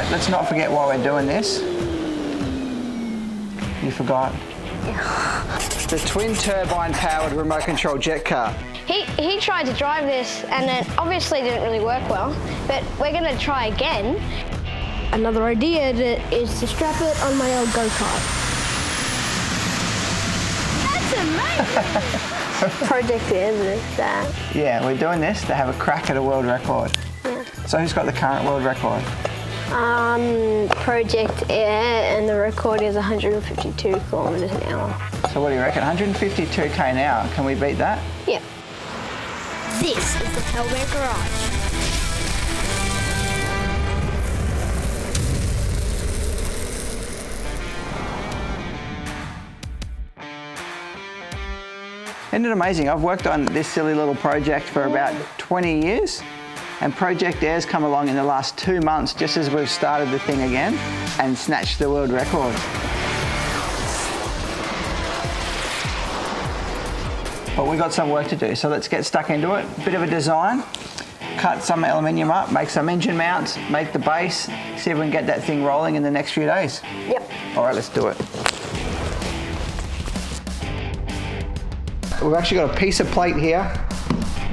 right, let's not forget why we're doing this. You forgot. The twin turbine powered remote control jet car. He tried to drive this and it obviously didn't really work well, but we're going to try again. Another idea is to strap it on my old go-kart. That's amazing! Project is that. Yeah, we're doing this to have a crack at a world record. Yeah. So who's got the current world record? Project Air, and the record is 152 kilometers an hour. So what do you reckon? 152k an hour. Can we beat that? Yeah. This is the Hellbeck Garage. Isn't it amazing? I've worked on this silly little project for about 20 years, and Project Air's come along in the last 2 months just as we've started the thing again and snatched the world record. But we've got some work to do, so let's get stuck into it. Bit of a design, cut some aluminium up, make some engine mounts, make the base, see if we can get that thing rolling in the next few days. Yep. All right, let's do it. We've actually got a piece of plate here.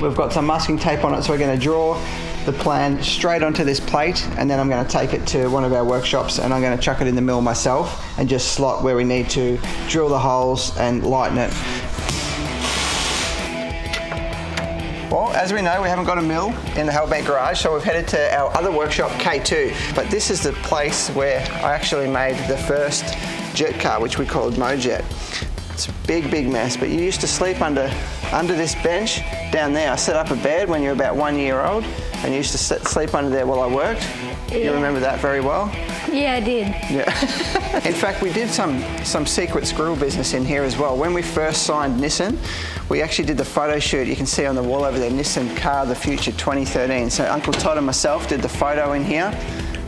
We've got some masking tape on it, so we're going to draw the plan straight onto this plate, and then I'm going to take it to one of our workshops and I'm going to chuck it in the mill myself and just slot where we need to, drill the holes and lighten it. Well, as we know, we haven't got a mill in the Hellbeck Garage, so we've headed to our other workshop, K2. But this is the place where I actually made the first jet car, which we called Mojet. It's a big, big mess, but you used to sleep under this bench down there. I set up a bed when you were about 1 year old, and you used to sleep under there while I worked. Yeah. You remember that very well? Yeah, I did. Yeah. In fact, we did some secret squirrel business in here as well. When we first signed Nissan, we actually did the photo shoot. You can see on the wall over there, Nissan Car of the Future 2013. So Uncle Todd and myself did the photo in here.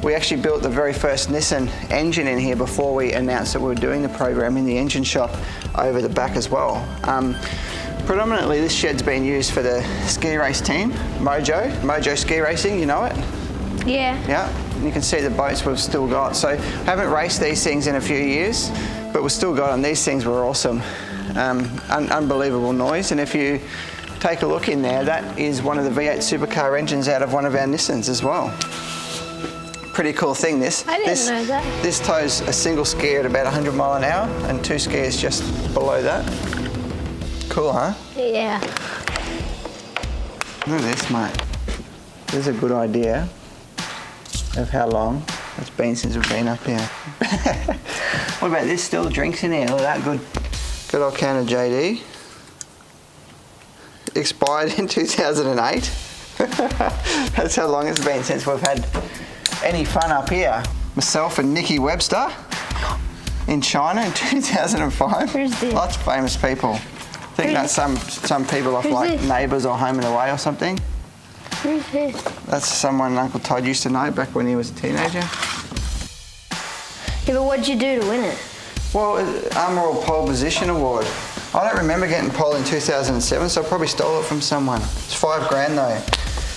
We actually built the very first Nissan engine in here before we announced that we were doing the program in the engine shop over the back as well. Predominantly this shed's been used for the ski race team, Mojo Ski Racing, you know it? Yeah. Yeah, and you can see the boats we've still got. So haven't raced these things in a few years, but we've still got them. These things were awesome. Unbelievable noise, and if you take a look in there, that is one of the V8 supercar engines out of one of our Nissans as well. Pretty cool thing, this. I didn't know that. This tows a single skier at about 100 mile an hour and 2 skiers just below that. Cool, huh? Yeah. Look at this, mate. This is a good idea of how long it's been since we've been up here. What about this? Still drinks in here. Look at that good old can of JD. Expired in 2008. That's how long it's been since we've had any fun up here. Myself and Nikki Webster in China in 2005. Who's this? Lots of famous people. I think that's some people off like this? Neighbours or Home and Away or something. Who's this? That's someone Uncle Todd used to know back when he was a teenager. Yeah, but what'd you do to win it? Well, Armor Pole Position Award. I don't remember getting pole in 2007, so I probably stole it from someone. It's $5,000 though.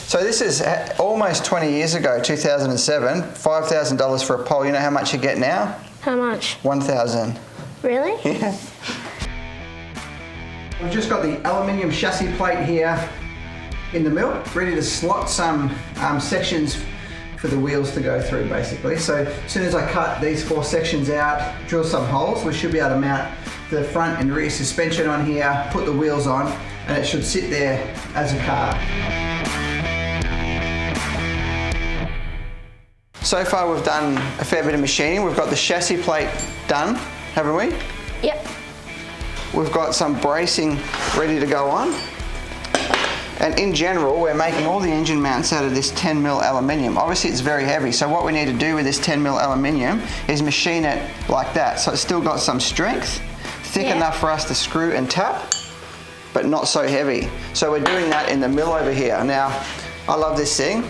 So this is almost 20 years ago, 2007, $5,000 for a pole. You know how much you get now? How much? $1,000. Really? Yeah. We've just got the aluminium chassis plate here in the mill, ready to slot some sections for the wheels to go through basically. So as soon as I cut these 4 sections out, drill some holes, we should be able to mount the front and rear suspension on here, put the wheels on, and it should sit there as a car. So far we've done a fair bit of machining. We've got the chassis plate done, haven't we? Yep. We've got some bracing ready to go on. And in general, we're making all the engine mounts out of this 10mm aluminium. Obviously it's very heavy, so what we need to do with this 10mm aluminium is machine it like that. So it's still got some strength, thick enough for us to screw and tap, but not so heavy. So we're doing that in the mill over here. Now, I love this thing.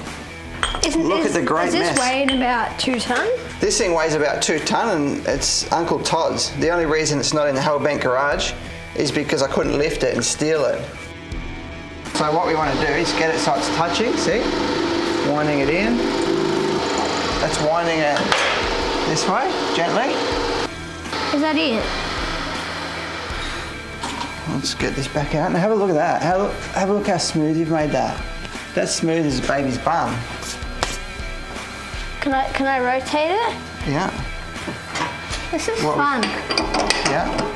Look at the great mess. Is this weighing about 2 tons? This thing weighs about 2 tons and it's Uncle Todd's. The only reason it's not in the Hellbeck Garage is because I couldn't lift it and steal it. So what we want to do is get it so it's touching, see? Winding it in. That's winding it this way, gently. Is that it? Let's get this back out. Now have a look at that. Have a look how smooth you've made that. That's smooth as a baby's bum. Can I rotate it? Yeah. This is fun. Yeah.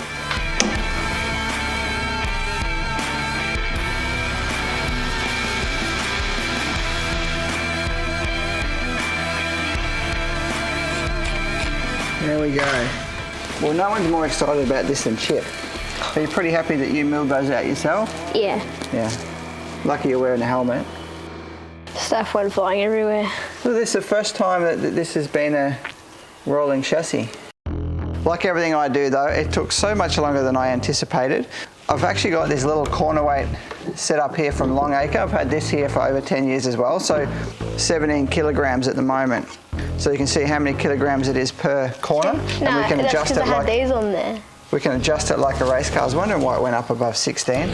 There we go. Well, no one's more excited about this than Chip. Are you pretty happy that you milled those out yourself? Yeah. Yeah. Lucky you're wearing a helmet. Stuff went flying everywhere. Well, this is the first time that this has been a rolling chassis. Like everything I do though, it took so much longer than I anticipated. I've actually got this little corner weight set up here from Longacre. I've had this here for over 10 years as well, so 17 kilograms at the moment. So you can see how many kilograms it is per corner. No, and we can that's adjust because it I had like these on there. we can adjust it like a race car. I was wondering why it went up above 16.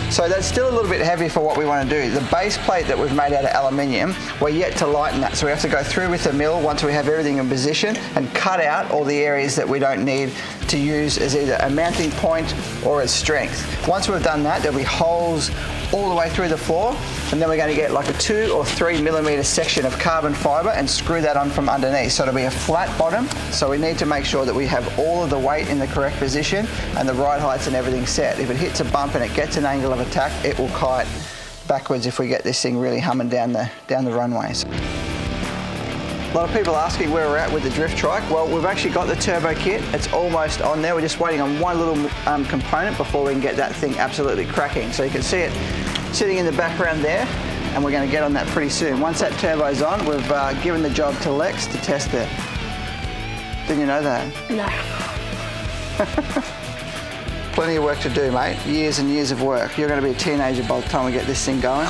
So that's still a little bit heavy for what we want to do. The base plate that we've made out of aluminium, we're yet to lighten that. So we have to go through with the mill once we have everything in position and cut out all the areas that we don't need to use as either a mounting point or as strength. Once we've done that, there'll be holes all the way through the floor, and then we're going to get like a 2 or 3 millimeter section of carbon fibre and screw that on from underneath. So it'll be a flat bottom. So we need to make sure that we have all of the weight in the correct position and the ride heights and everything set. If it hits a bump and it gets an angle of attack, it will kite backwards if we get this thing really humming down the runways. A lot of people asking where we're at with the drift trike. Well, we've actually got the turbo kit. It's almost on there. We're just waiting on one little component before we can get that thing absolutely cracking. So you can see it sitting in the background there, and we're going to get on that pretty soon. Once that turbo's on, we've given the job to Lex to test it. Didn't you know that? No. Plenty of work to do, mate. Years and years of work. You're going to be a teenager by the time we get this thing going.